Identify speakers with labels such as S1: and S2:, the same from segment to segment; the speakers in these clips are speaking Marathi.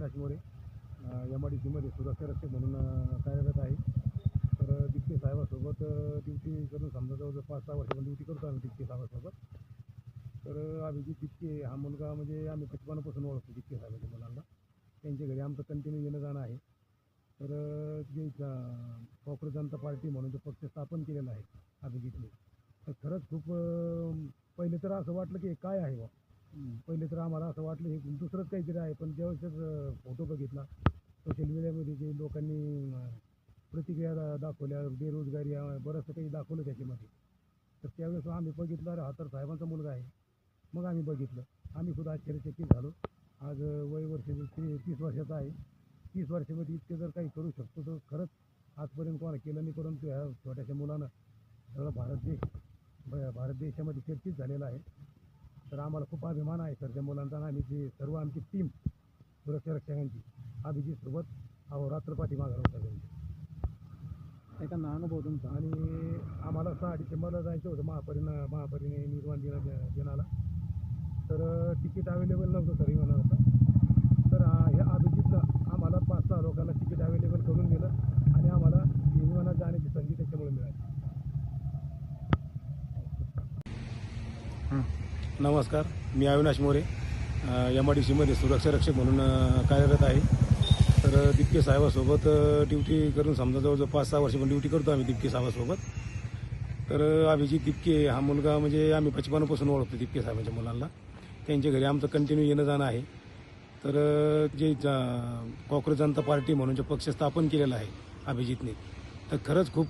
S1: अविनाश मोरे MIDCमध्ये सुरक्षा रक्षक म्हणून कार्यरत आहे. तर डिप्टे साहेबासोबत ड्युटी करून समजा जवळजवळ 5-6 वर्षापासून ड्युटी करतो आम्ही डिप्टे साहेबासोबत. तर अभिजित डिप्टे हा मुलगा म्हणजे आम्ही बचपनापासून ओळखतो डिप्टे साहेबाच्या मुलांना. त्यांच्या घरी आमचं कंटिन्यू येणं जाणं आहे. तर जे कॉंग्रेस जनता पार्टी म्हणून जो पक्ष स्थापन केलेला आहे अभिजितने, तर खरंच खूप पहिले तर असं वाटलं की हे काय आहे बा. पहिले तर आम्हाला असं वाटलं हे दुसरंच काहीतरी आहे. पण ज्यावेळेस फोटो बघितला सोशल मीडियामध्ये, जे लोकांनी प्रतिक्रिया दाखवल्या, बेरोजगारी बरंचसं काही दाखवलं त्याच्यामध्ये, तर त्यावेळेस आम्ही बघितलं अरे हा तर साहेबांचा मुलगा आहे. मग आम्ही बघितलं, आम्ही सुद्धा आश्चर्यचकित झालो. आज वय वर्ष 30 वर्षाचा आहे. 30 वर्षामध्ये इतके जर काही करू शकतो तर खरंच आजपर्यंत कोणा केलं नाही. परंतु ह्या छोट्याशा मुलानं सगळं भारत देशामध्ये चर्चित झालेला आहे. तर आम्हाला खूप अभिमान आहे सर त्या मुलांचा. आणि आम्ही जे सर्व आमची टीम सुरक्षा रक्षकांची अभिजितसोबत अहोरात्र पाठीमागे होता त्यांची.
S2: एखादा अनुभव तुमचा.
S1: आणि आम्हाला 6 डिसेंबरला जायचं होतं महापरिनिर्वाण दिनाला. तर तिकीट अवेलेबल नव्हतं सर विमानाचं. तर ह्या अभिजितनं आम्हाला 5-6 लोकांना तिकीट अवेलेबल करून दिलं आणि आम्हाला विमानात जाण्याची संधी त्याच्यामुळे मिळाली. नमस्कार, मी अविनाश मोरे MIDCमध्ये सुरक्षा रक्षक म्हणून कार्यरत आहे. तर डिप्टे साहेबासोबत ड्युटी करून समजा जवळजवळ 5-6 वर्षापासून ड्युटी करतो आम्ही डिप्टे साहेबासोबत. तर अभिजित डिप्टे हा मुलगा म्हणजे आम्ही बचपनापासून ओळखतो डिप्टे साहेबांच्या मुलांना. त्यांच्या घरी आमचं कंटिन्यू येणं जाणं आहे. तर जे कॉंग्रेस जनता पार्टी म्हणून जो पक्ष स्थापन केलेला आहे अभिजितने, तर खरंच खूप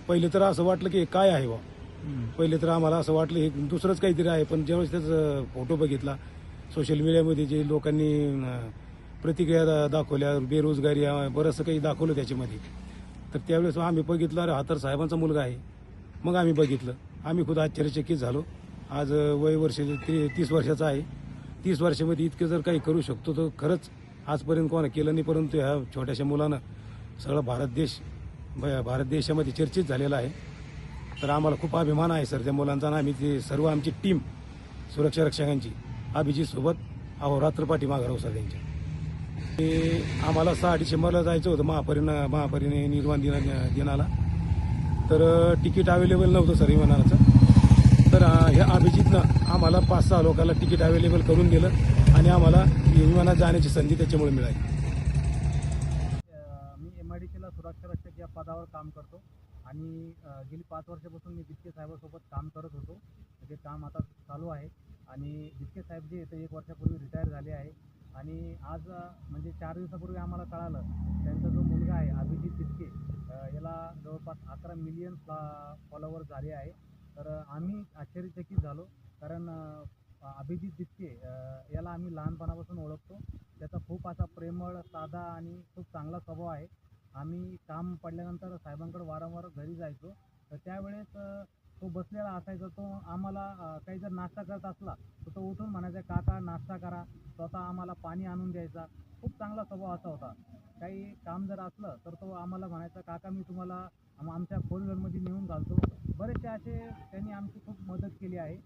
S1: पहिले तर असं वाटलं की हे काय आहे बा. पहिले तर आम्हाला असं वाटलं हे दुसरंच काहीतरी आहे. पण ज्यावेळेस त्याचा फोटो बघितला सोशल मीडियामध्ये, जे लोकांनी प्रतिक्रिया दाखवल्या, बेरोजगारी बरंचसं काही दाखवलं त्याच्यामध्ये, तर त्यावेळेस आम्ही बघितलं अरे हा तर साहेबांचा मुलगा आहे. मग आम्ही बघितलं, आम्ही खुद आश्चर्यचकित झालो. आज वय वर्ष 30 वर्षाचा आहे. 30 वर्षामध्ये इतकं जर काही करू शकतो तर खरंच आजपर्यंत कोणा केलं नाही. परंतु ह्या छोट्याशा मुलानं सगळं भारत देशामध्ये चर्चित झालेला आहे. तर आम्हाला खूप अभिमान आहे सर त्या मुलांचा. आणि आम्ही ते सर्व आमची टीम सुरक्षा रक्षकांची अभिजितसोबत अहोरात्र पाठीमागे राहू सर त्यांच्या. ते आम्हाला 6 डिसेंबरला जायचं होतं महापरिनिर्वाण दिनाला. तर तिकीट अवेलेबल नव्हतं सर विमानाचं. तर ह्या अभिजितनं आम्हाला 5-6 लोकांना तिकीट अवेलेबल करून दिलं आणि आम्हाला विमानात जाण्याची संधी त्याच्यामुळे मिळाली.
S2: मी MIDCला सुरक्षा रक्षक या पदावर काम करतो आणि गेली 5 वर्षापासून मी डिप्टे साहेबासोबत काम करत होतो. ते काम आता चालू आहे. आणि डिप्टे साहेब जे ते 1 वर्षापूर्वी रिटायर झाले आहे. आणि आज म्हणजे 4 दिवसापूर्वी आम्हाला कळालं त्यांचा जो मुलगा आहे अभिजित डिप्टे, याला जवळपास 11 मिलियन फॉलोअर्स झाले आहे. तर आम्ही आश्चर्यचकित झालो. कारण अभिजित डिप्टे याला आम्ही लहानपणापासून ओळखतो. त्याचा खूप असा प्रेमळ, साधा आणि खूप चांगला स्वभाव आहे. आम्ही काम पडल्यानंतर साहेबांकडे वारंवार घरी जायचो. तर त्यावेळेस तो बसलेला असायचा. तो आम्हाला काही जर नाश्ता करत असला तर तो उठून म्हणायचा काका नाश्ता करा. स्वतः आम्हाला पाणी आणून द्यायचा. खूप चांगला स्वभाव असा होता. काही काम जर असलं तर तो आम्हाला म्हणायचा काका मी तुम्हाला आमच्या 4 व्हीलरमध्ये नेऊन घालतो. बरेचसे असे त्यांनी आमची खूप मदत केली आहे.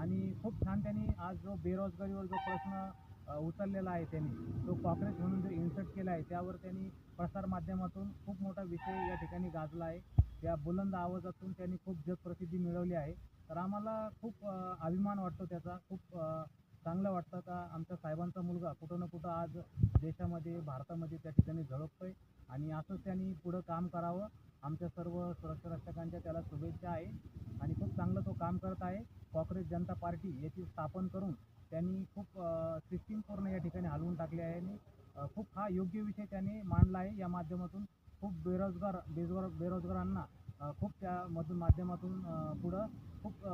S2: आणि खूप छान त्यांनी आज जो बेरोजगारीवर जो प्रश्न उचललेला आहे त्यांनी, तो कॉंग्रेस म्हणून जो इन्सर्ट केला आहे, त्यावर त्यांनी प्रसारमाध्यमातून खूप मोठा विषय या ठिकाणी गाजला आहे. त्या बुलंद आवाजातून त्यांनी खूप जगप्रसिद्धी मिळवली आहे. तर आम्हाला खूप अभिमान वाटतो त्याचा. खूप चांगलं वाटतं का आमच्या साहेबांचा मुलगा कुठं ना कुठं आज देशामध्ये, भारतामध्ये त्या ठिकाणी झळकतोय. आणि असंच त्यांनी पुढं काम करावं. आमच्या सर्व सुरक्षा रक्षकांच्या त्याला शुभेच्छा आहे. आणि खूप चांगलं तो काम करत आहे. कॉंग्रेस जनता पार्टी याची स्थापन करून त्यांनी खूप सिस्टीम पूर्ण या ठिकाणी हलवून टाकली आहे. आणि खूप हा योग्य विषय त्यांनी मांडला आहे. या माध्यमातून खूप बेरोजगारांना खूप त्यामधून माध्यमातून पुढं खूप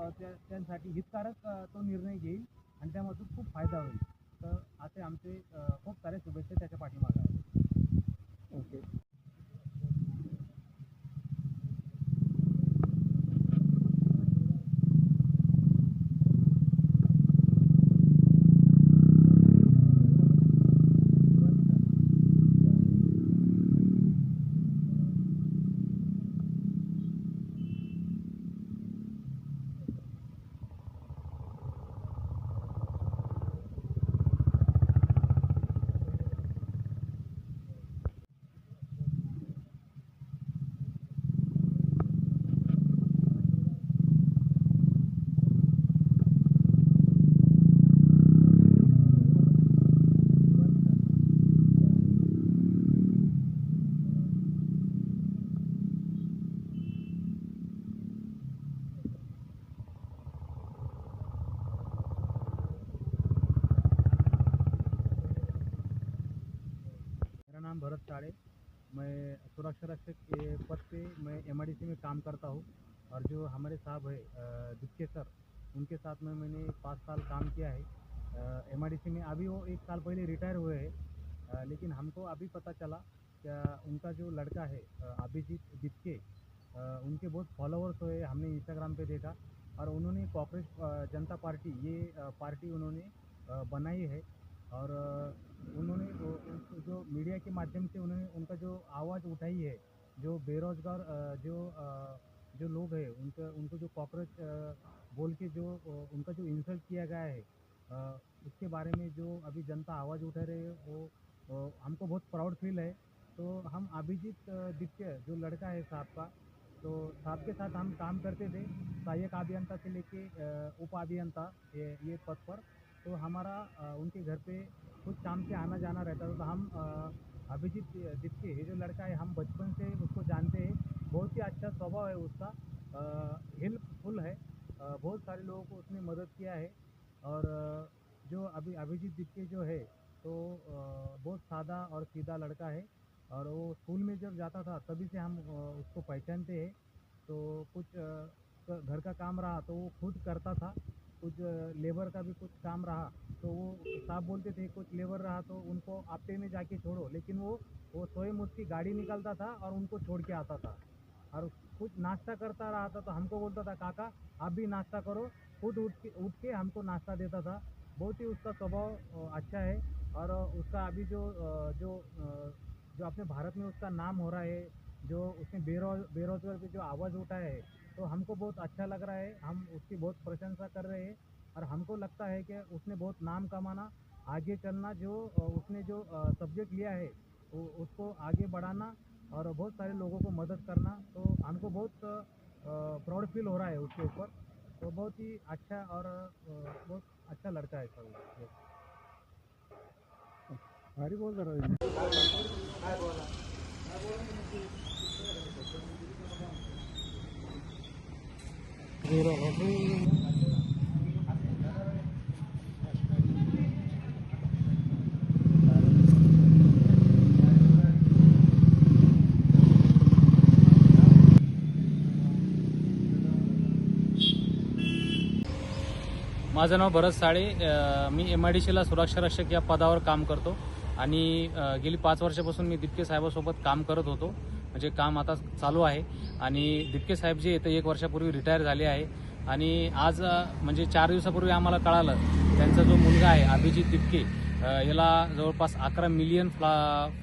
S2: त्यांसाठी हितकारक तो निर्णय घेईल आणि त्यामधून खूप फायदा होईल. तर असे आमचे खूप सारे शुभेच्छा त्याच्या पाठीमागे आहेत.
S1: ओके.
S2: नाम भरत साड़े, मैं सुरक्षा रक्षक के पद पे मैं एमआईडीसी में काम करता हूँ। और जो हमारे साहब है दिप्के सर, उनके साथ में मैंने 5 साल काम किया है एमआईडीसी में। अभी वो 1 साल पहले रिटायर हुए हैं, लेकिन हमको अभी पता चला क्या उनका जो लड़का है अभिजीत दिप्के, उनके बहुत फॉलोअर्स हुए, हमने इंस्टाग्राम पे देखा। और उन्होंने कॉकरोच जनता पार्टी ये पार्टी उन्होंने बनाई है। और उन्होंने जो मीडिया के माध्यम से उन्होंने उनका जो आवाज़ उठाई है, जो बेरोजगार जो लोग हैं उनको जो कॉकरोच बोल के जो उनका जो इंसल्ट किया गया है, उसके बारे में जो अभी जनता आवाज़ उठा रही है, वो हमको बहुत प्राउड फील है। तो हम अभिजीत दिप्के जो लड़का है साहब का, तो साहब के साथ हम काम करते थे सहायक अभियंता से लेके उप अभियंता ये पद पर। तो हमारा उनके घर पे कुछ काम से आना जाना रहता था। तो हम अभिजीत दिप्के ये जो लड़का है, हम बचपन से उसको जानते हैं। बहुत ही अच्छा स्वभाव है उसका, हेल्पफुल है, बहुत सारे लोगों को उसने मदद किया है। और जो अभिजीत दिप्के जो है, तो बहुत सादा और सीधा लड़का है। और वो स्कूल में जब जाता था तभी से हम उसको पहचानते हैं। तो कुछ घर का काम रहा तो वो खुद करता था, कुछ लेबर का भी कुछ काम रहा तो वो साहब बोलते थे कुछ लेबर रहा तो उनको हफ्ते में जाके छोड़ो, लेकिन वो स्वयं उसकी गाड़ी निकालता था और उनको छोड़ के आता था। और कुछ नाश्ता करता रहा था तो हमको बोलता था काका आप भी नाश्ता करो, खुद उठ के हमको नाश्ता देता था। बहुत ही उसका स्वभाव अच्छा है। और उसका अभी जो अपने भारत में उसका नाम हो रहा है, जो उसने बेरोजगार पे जो आवाज़ उठाया है, तो हमको बहुत अच्छा लग रहा है। हम उसकी बहुत प्रशंसा कर रहे हैं और हमको लगता है कि उसने बहुत नाम कमाना, आगे चलना, जो उसने जो सब्जेक्ट लिया है उसको आगे बढ़ाना और बहुत सारे लोगों को मदद करना, तो हमको बहुत प्राउड फील हो रहा है उसके ऊपर। तो बहुत ही अच्छा और बहुत अच्छा लड़का है सर।
S1: भारी बोल जरा।
S3: माझं नाव भरत साळे, मी MIDCला सुरक्षा रक्षक या पदावर काम करतो आणि गेली 5 वर्षापासून मी दिप्के साहेबांसोबत काम करत होतो. म्हणजे काम आता चालू आहे आणि दिप्के साहेब जे येतं 1 वर्षापूर्वी रिटायर झाले आहे. आणि आज म्हणजे 4 दिवसापूर्वी आम्हाला कळालं त्यांचा जो मुलगा आहे अभिजीत दिप्के, याला जवळपास 11 मिलियन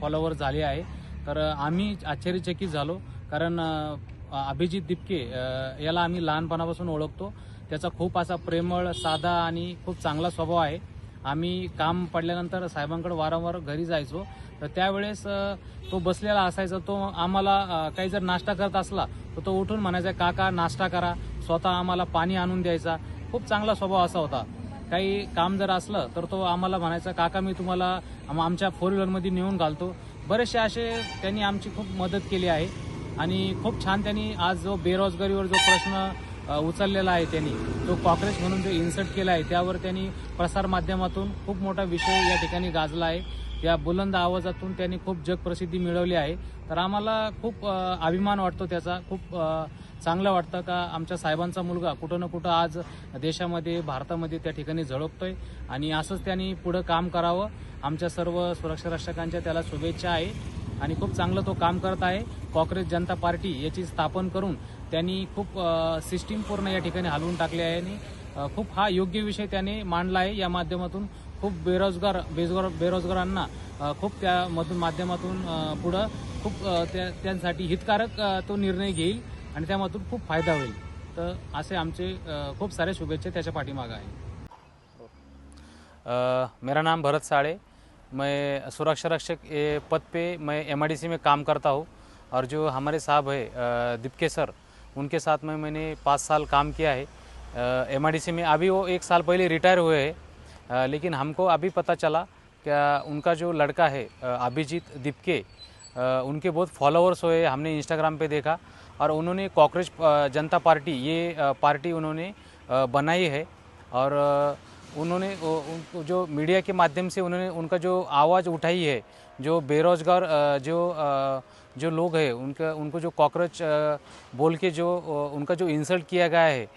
S3: फॉलोअर झाले आहे. तर आम्ही आश्चर्यचकित झालो, कारण अभिजीत दिप्के याला आम्ही लहानपणापासून ओळखतो. त्याचा खूप असा प्रेमळ, साधा आणि खूप चांगला स्वभाव आहे. आम्ही काम पडल्यानंतर साहेबांकडे वारंवार घरी जायचो, तर त्यावेळेस तो बसलेला असायचा. तो आम्हाला काही जर नाश्ता करत असला तर तो उठून म्हणायचा काका नाश्ता करा, स्वतः आम्हाला पाणी आणून द्यायचा. खूप चांगला स्वभाव असा होता. काही काम जर असलं तर तो आम्हाला म्हणायचा काका मी तुम्हाला आमच्या 4 व्हीलरमध्ये नेऊन घालतो. बरेचसे असे त्यांनी आमची खूप मदत केली आहे. आणि खूप छान त्यांनी आज जो बेरोजगारीवर जो प्रश्न उचललेला आहे, त्यांनी जो कॉकरोच म्हणून जो इन्सर्ट केला आहे त्यावर त्यांनी प्रसारमाध्यमातून खूप मोठा विषय या ठिकाणी गाजला आहे. या बुलंद आवाजातून त्यांनी खूप जगप्रसिद्धी मिळवली आहे. तर आम्हाला खूप अभिमान वाटतो त्याचा. खूप चांगलं वाटतं का आमच्या साहेबांचा मुलगा कुठं ना कुठं आज देशामध्ये, भारतामध्ये त्या ठिकाणी झळकतोय. आणि असंच त्यांनी पुढं काम करावं. आमच्या सर्व सुरक्षा रक्षकांच्या त्याला शुभेच्छा आहे आणि खूप चांगलं तो काम करत आहे. कॉकरोच जनता पार्टी याची स्थापन करून त्यांनी खूप सिस्टीम पूर्ण या ठिकाणी हलवून टाकली आहे आणि खूप हा योग्य विषय त्याने मांडला आहे. या माध्यमातून खूप बेरोजगारांना खूप त्या माध्यमातून पुढं खूप त्यांसाठी हितकारक तो निर्णय घेईल आणि त्यामधून खूप फायदा होईल. तर असे आमचे खूप सारे शुभेच्छा त्याच्या पाठीमागे आहे. मेरा नाम भरत साड़े, मैं सुरक्षा रक्षक पद पे मैं MIDC में काम करता हूँ. और जो हमारे साहब है दिप्के सर, उनके साथ में मैंने 5 साल काम किया है MIDC में. अभी वो 1 साल पहले रिटायर हुए हैं, लेकिन हमको अभी पता चला क्या उनका जो लड़का है अभिजीत दिप्के, उनके बहुत फॉलोअर्स हुए, हमने इंस्टाग्राम पे देखा. और उन्होंने कॉकरोच जनता पार्टी ये पार्टी उन्होंने बनाई है. और उन्होंने जो मीडिया के माध्यम से उन्होंने उनका जो आवाज़ उठाई है, जो बेरोजगार जो लोग हैं उनको जो कॉकरोच बोल के जो उनका जो इंसल्ट किया गया है,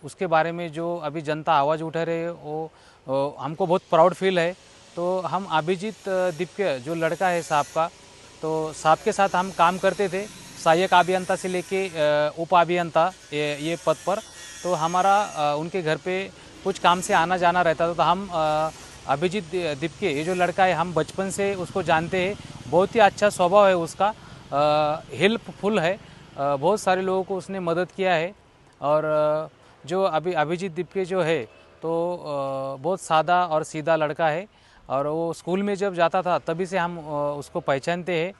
S3: उसके बारे में जो अभी जनता आवाज़ उठा रही है, वो हमको बहुत प्राउड फील है। तो हम अभिजीत दीपके जो लड़का है साहब का, तो साहब के साथ हम काम करते थे, सहायक अभियंता से लेके उप अभियंता ये पद पर। तो हमारा उनके घर पे कुछ काम से आना जाना रहता था। तो हम अभिजीत दीपके ये जो लड़का है, हम बचपन से उसको जानते हैं। बहुत ही अच्छा स्वभाव है उसका, हेल्पफुल है, बहुत सारे लोगों को उसने मदद किया है। और जो अभिजीत दीपके जो है तो बहुत सादा और सीधा लड़का है। और वो स्कूल में जब जाता था तभी से हम उसको पहचानते हैं।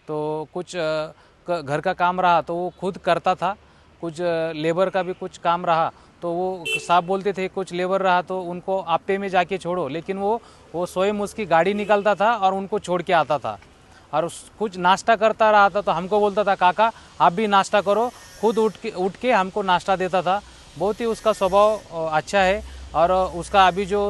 S3: तो कुछ घर का काम रहा तो वो खुद करता था, कुछ लेबर का भी कुछ काम रहा तो वो साहब बोलते थे कुछ लेबर रहा तो उनको आपे में जाके छोड़ो, लेकिन वो स्वयं उसकी गाड़ी निकालता था और उनको छोड़ के आता था। और कुछ नाश्ता करता रहा था तो हमको बोलता था काका आप भी नाश्ता करो, खुद उठ के हमको नाश्ता देता था। बहुत ही उसका स्वभाव अच्छा है। और उसका अभी जो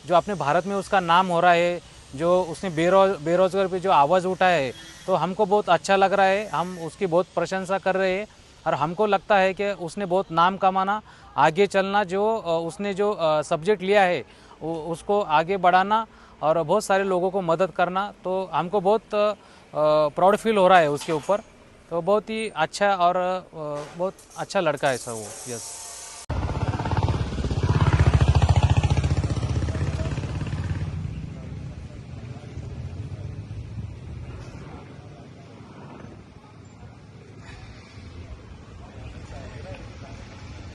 S3: अपने भारत में उसका नाम हो रहा है, जो उसने बेरोजगार पे जो आवाज़ उठाया है, तो हमको बहुत अच्छा लग रहा है। हम उसकी बहुत प्रशंसा कर रहे हैं और हमको लगता है कि उसने बहुत नाम कमाना, आगे चलना, जो उसने जो सब्जेक्ट लिया है उसको आगे बढ़ाना और बहुत सारे लोगों को मदद करना, तो हमको बहुत प्राउड फील हो रहा है उसके ऊपर। तो बहुत ही अच्छा और बहुत अच्छा लड़का है सर वो। यस।